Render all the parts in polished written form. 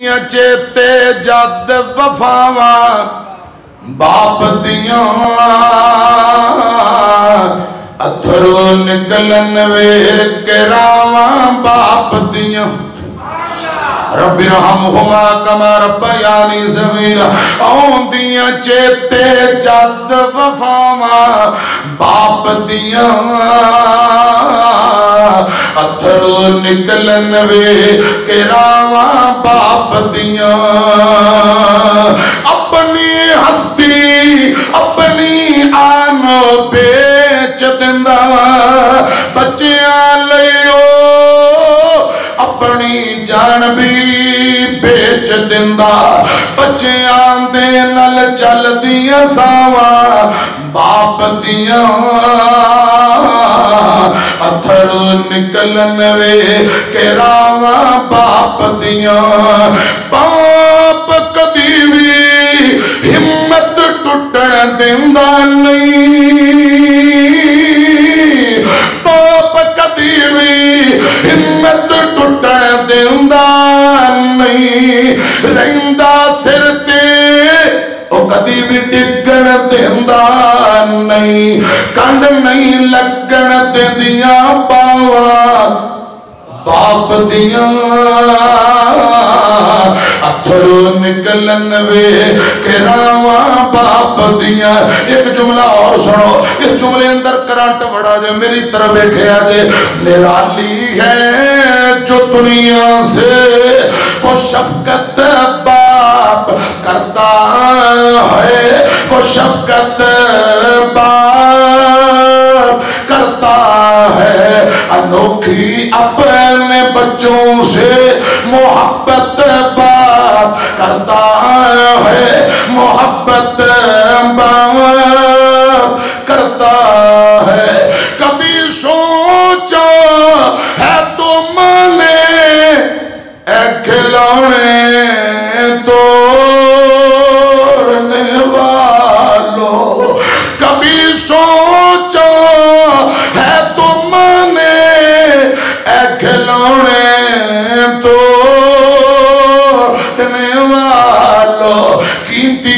چیتے جد وفاواں باپ دیاں اتھرو نکلن ویکھ کے راواں باپ دیاں رب ارحمہما کما ربیانی صغیرا آن دیاں چیتے جد وفاواں باپ دیاں اتھرو نکلن ویکھ کے راواں باپ دیاں اپنی ہستی اپنی آنو بیچ دندا بچیاں لئیو اپنی جان بھی بیچ دندا بچیاں دے نل چل دیاں ساواں باپ دیاں اتھرو نکلن ویکھ کے راواں باپ دیاں باپ کدی بھی ہمت ٹوٹن دیندا نہیں باپ کدی بھی ہمت ٹوٹن دیندا نہیں رہندا سر تے او کدی بھی ڈگن دیندا نہیں کنڈ نہیں لگن دیندیاں باواں باپ دیاں اتھرو نکلن ویکھ کے راواں باپ دیاں ایک جملہ اور سنو اس جملے اندر کرانٹ بڑا جائے میری طرف ویکھیا جائے نرالی ہے جو دنیا سے وہ شفقت باپ کرتا ہے وہ شفقت باپ کرتا ہے انوکھی اپنے بچوں سے محبت باپ کرتا ہے محبت باپ کرتا ہے کبھی سوچا ہے تم نے اے کھلونے توڑنے والوں کبھی سوچا ہے تم نے اے کھلونے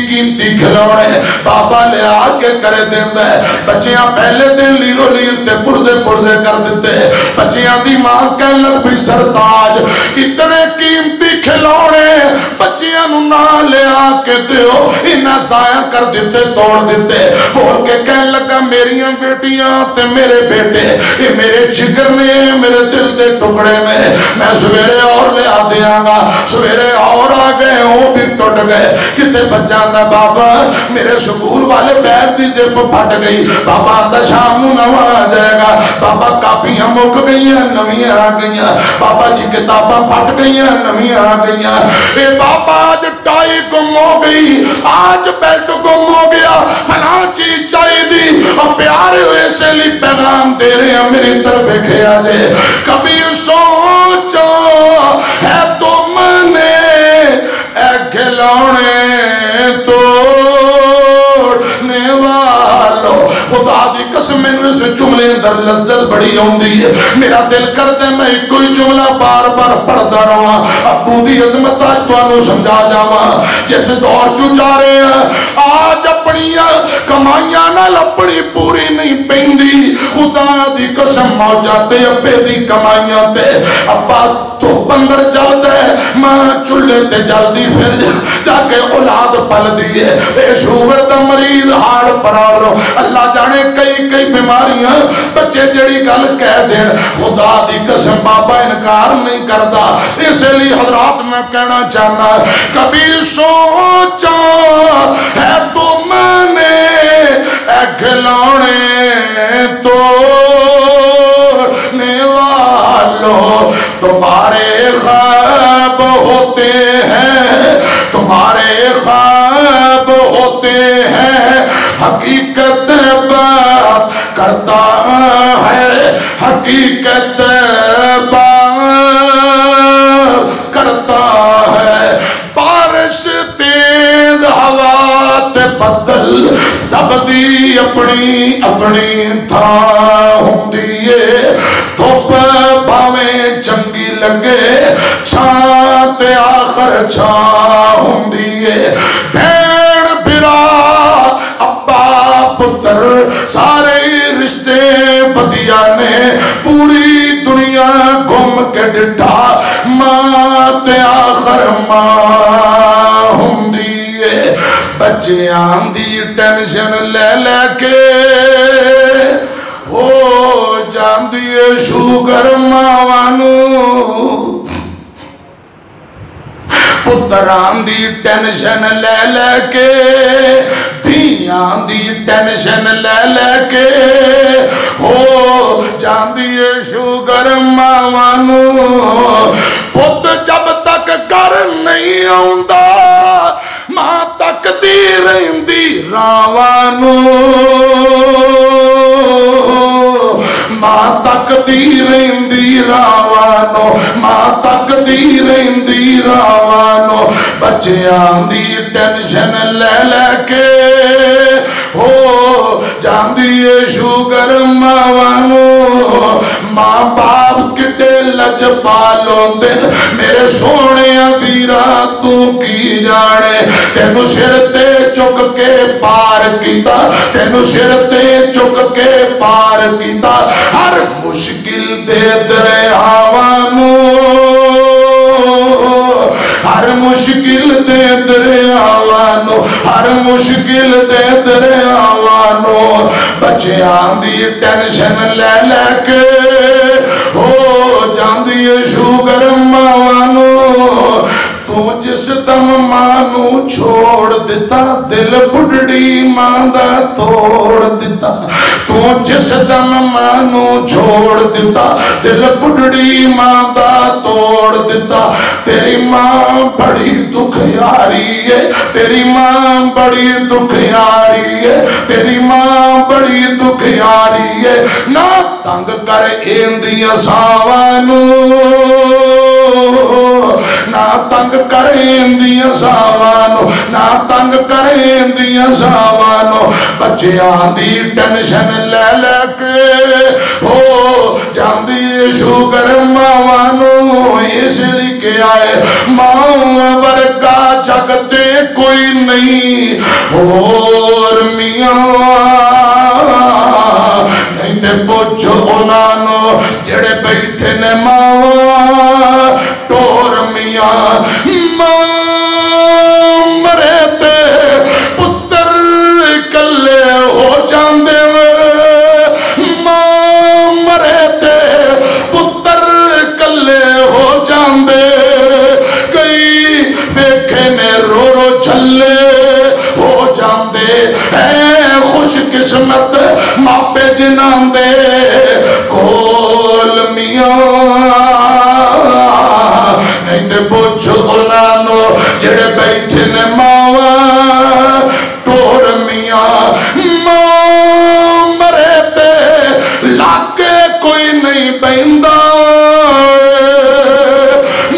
قیمتی کھلونے بابا لے آکے کرے دیندہ ہے بچیاں پہلے دن لیرو لیرتے پرزے کر دیتے بچیاں دی ماں کہن لگ بھی سرتاج اتنے قیمتی کھلونے بچیاں نہ لے آکے دیو انہیں سایہ کر دیتے توڑ دیتے بول کے کہن لگا میریاں بیٹیاں تے میرے بیٹے یہ میرے جگر نے میرے دل دے ٹکڑے میں سویرے اور لے آ دیاں گا سویرے اور آ گئے وہ بھی ٹوٹ گئے کتے بچان دا بابا میرے سکول والے بیگ دی زپ پھٹ گئی بابا آندہ شام نوا آ جائے گا بابا کاپیاں مک گئیاں نویاں آ گئیاں بابا جی کتاباں پھٹ گئیاں نویاں آ گئیاں اے بابا آج ٹائی گم ہو گئی آج بیلٹ گم ہو گیا فلاں چیز چاہی دی اور پیارے ہوئے سے لی پیغام دے رہے ہیں میری طرف کھیا جے کبھی سوچو ہے تم نے اے کھلونے توڑنے والوں خدا دی قسم میں سے جملے در لذت بڑی ہوندی ہے میرا دل کرتے میں کوئی جملہ بار بار پڑھتا رہا ابو دی عظمت آج تو آنو سمجھا جاواں جس دور جو جا رہے ہیں آج اپنی کمائیاں نال اپنی پوری نہیں پیندی خدا دی قسم ہو جاتے ابے دی کمائیاں تے ابا تو بندر جل دے ماں چلے تے جلدی پھر جا کے اولاد پل دیئے اے شوگر دا مریض ہاڑ پراورو اللہ جانے کئی بیماریاں بچے جڑی گل کہہ دیں خدا دی قسم بابا انکار نہیں کردا اس لیے حضرات میں کہنا چاہنا کبھی سوچا ہے تم نے اے کھلونے توڑنے والوں تمہارے خواب ہوتے ہیں تمہارے خواب ہوتے ہیں حقیقت بات کرتا ہے حقیقت بات کرتا ہے بارش تیز ہوا تے بدل سب دی اپنی تھا ہوں دیئے دھوپ باویں چنگی لگے چھاں تے آخر چھا ہوندیے بھیڑ بھرا ابا پتر سارے رشتے بدیا نے پوری دنیا گھوم کے ڈٹھا ماں تے آخر ماں ہوندیے بچیاں دی ٹینشن لے لے کے ہو جاندیے شوگر ماوانو پتران دی ٹینشن لے لے کے دھیاں دی ٹینشن لے لے کے ہو جاندیے شوگر ماوانو پت جب تک کر نہیں آؤندا ماں تک دی رہندی راوانو ماں تک دی رہندی راوانو ماں تک دی رہندی راوانو بچیاں دی ٹینشن لے لے کے ہو جاندیے شوگر ماوانو ماں باپ کٹے لج پالوں دن میرے سونے ویرا تو کی جانے تینو سر تے چک کے پار کیتا تینو سر تے چک کے پار کیتا ہر مشکل دے دریاوانو ہر مشکل دے دریاوانو ہر مشکل دے دریاوانو بچیاں دی ٹینشن لے لے کے ہو جاندی شوگر ماوانو تو جس دم مانو چھوڑ دیتا دل بڑھڑی ماندہ توڑ دیتا تو جس دم مانو چھوڑ دیتا دل بڑھڑی ماندہ توڑ دیتا تیری ماں بڑی دکھ یاری ہے تیری ماں بڑی دکھ یاری ہے تیری ماں بڑی دکھ یاری ہے نہ تنگ کر ایندیاں ساوانو نہ تنگ کریں دیاں ساوانو نہ تنگ کریں دیاں ساوانو بچیاں دی ٹینشن لے لے کے ہو جاندی شوگر ماوانو اس لکھے آئے ماں ورگا جگتے کوئی نہیں اور میاں نہیں تے پوچھو انانو جڑے بیٹھے نے ماں ٹور میاں ماں مرے تے پتر کلے ہو جاندے ماں مرے تے پتر کلے ہو جاندے کئی دیکھے نے رو رو چھلے ہو جاندے اے خوش قسمت ماپے جنان دے کول میاں نہیں تے پوچھو انانو جڑے بیٹھے نے ماں ٹور میاں ماں مرے تے لاکے کوئی نہیں بیندہ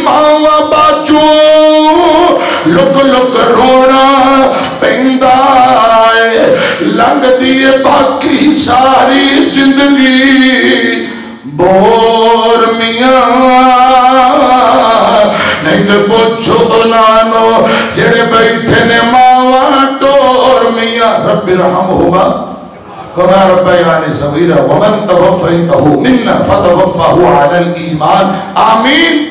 ماں باچوں لک لک رونا بیندہ لنگ دیے باقی ساری زندگی بور میاں نہیں تو پوچھو انانو جڑے بیٹھے نے ماں ٹور میاں رب رحمہما کما ربیانی صغیرہ ومن توفیتہ منا فتوفہ علی الایمان آمین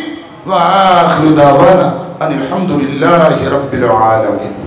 وآخر دعوانا ان الحمدللہ رب العالمین.